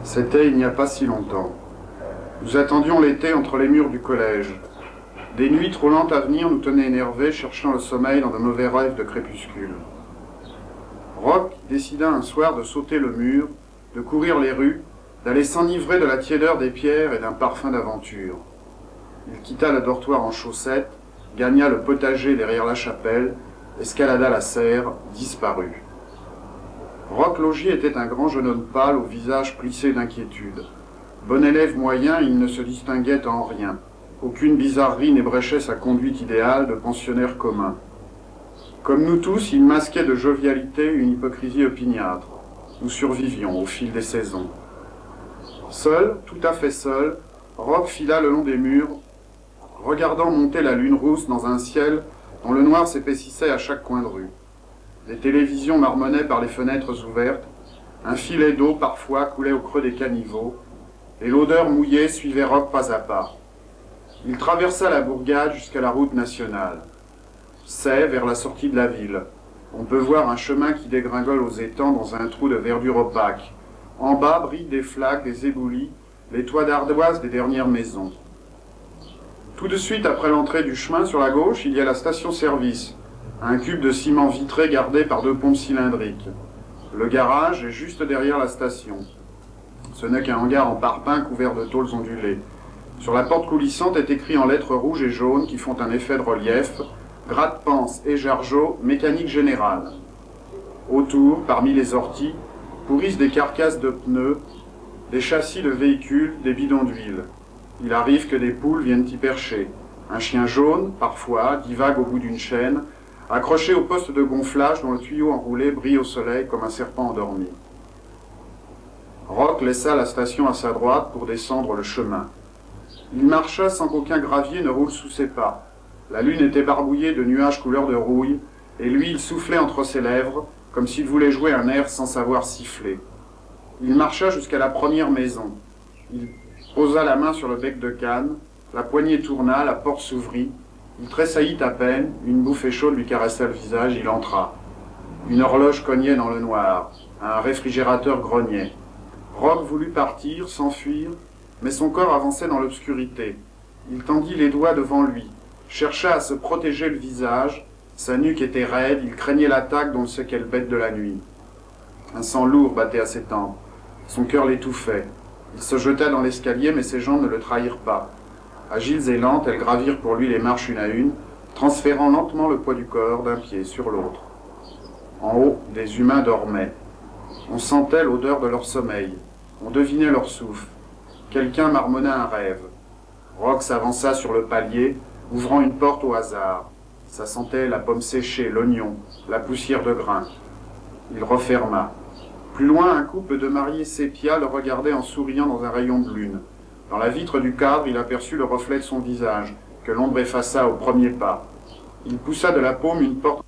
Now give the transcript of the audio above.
C'était il n'y a pas si longtemps. Nous attendions l'été entre les murs du collège. Des nuits trop lentes à venir nous tenaient énervés, cherchant le sommeil dans de mauvais rêves de crépuscule. Roch décida un soir de sauter le mur, de courir les rues, d'aller s'enivrer de la tiédeur des pierres et d'un parfum d'aventure. Il quitta le dortoir en chaussettes, gagna le potager derrière la chapelle, escalada la serre, disparut. Roch Logis était un grand jeune homme pâle au visage plissé d'inquiétude. Bon élève moyen, il ne se distinguait en rien. Aucune bizarrerie n'ébréchait sa conduite idéale de pensionnaire commun. Comme nous tous, il masquait de jovialité une hypocrisie opiniâtre. Nous survivions au fil des saisons. Seul, tout à fait seul, Roch fila le long des murs, regardant monter la lune rousse dans un ciel dont le noir s'épaississait à chaque coin de rue. Des télévisions marmonnaient par les fenêtres ouvertes, un filet d'eau parfois coulait au creux des caniveaux, et l'odeur mouillée suivait Roch pas à pas. Il traversa la bourgade jusqu'à la route nationale. C'est vers la sortie de la ville. On peut voir un chemin qui dégringole aux étangs dans un trou de verdure opaque. En bas brillent des flaques, des éboulis, les toits d'ardoise des dernières maisons. Tout de suite après l'entrée du chemin, sur la gauche, il y a la station-service, un cube de ciment vitré gardé par 2 pompes cylindriques. Le garage est juste derrière la station. Ce n'est qu'un hangar en parpaing couvert de tôles ondulées. Sur la porte coulissante est écrit en lettres rouges et jaunes qui font un effet de relief « Gratte-Panse et Jargeau, mécanique générale ». Autour, parmi les orties, pourrissent des carcasses de pneus, des châssis de véhicules, des bidons d'huile. Il arrive que des poules viennent y percher. Un chien jaune, parfois, divague au bout d'une chaîne, accroché au poste de gonflage dont le tuyau enroulé brille au soleil comme un serpent endormi. Roch laissa la station à sa droite pour descendre le chemin. Il marcha sans qu'aucun gravier ne roule sous ses pas. La lune était barbouillée de nuages couleur de rouille, et lui, il soufflait entre ses lèvres, comme s'il voulait jouer un air sans savoir siffler. Il marcha jusqu'à la première maison. Il posa la main sur le bec de canne, la poignée tourna, la porte s'ouvrit. Il tressaillit à peine, une bouffée chaude lui caressa le visage, il entra. Une horloge cognait dans le noir, un réfrigérateur grognait. Roch voulut partir, s'enfuir, mais son corps avançait dans l'obscurité. Il tendit les doigts devant lui, chercha à se protéger le visage, sa nuque était raide, il craignait l'attaque d'on ne sait quelle bête de la nuit. Un sang lourd battait à ses tempes, son cœur l'étouffait. Il se jeta dans l'escalier, mais ses jambes ne le trahirent pas. Agiles et lentes, elles gravirent pour lui les marches une à une, transférant lentement le poids du corps d'un pied sur l'autre. En haut, des humains dormaient. On sentait l'odeur de leur sommeil. On devinait leur souffle. Quelqu'un marmonna un rêve. Roch s'avança sur le palier, ouvrant une porte au hasard. Ça sentait la pomme séchée, l'oignon, la poussière de grain. Il referma. Plus loin, un couple de mariés sépia le regardait en souriant dans un rayon de lune. Dans la vitre du cadre, il aperçut le reflet de son visage, que l'ombre effaça au premier pas. Il poussa de la paume une porte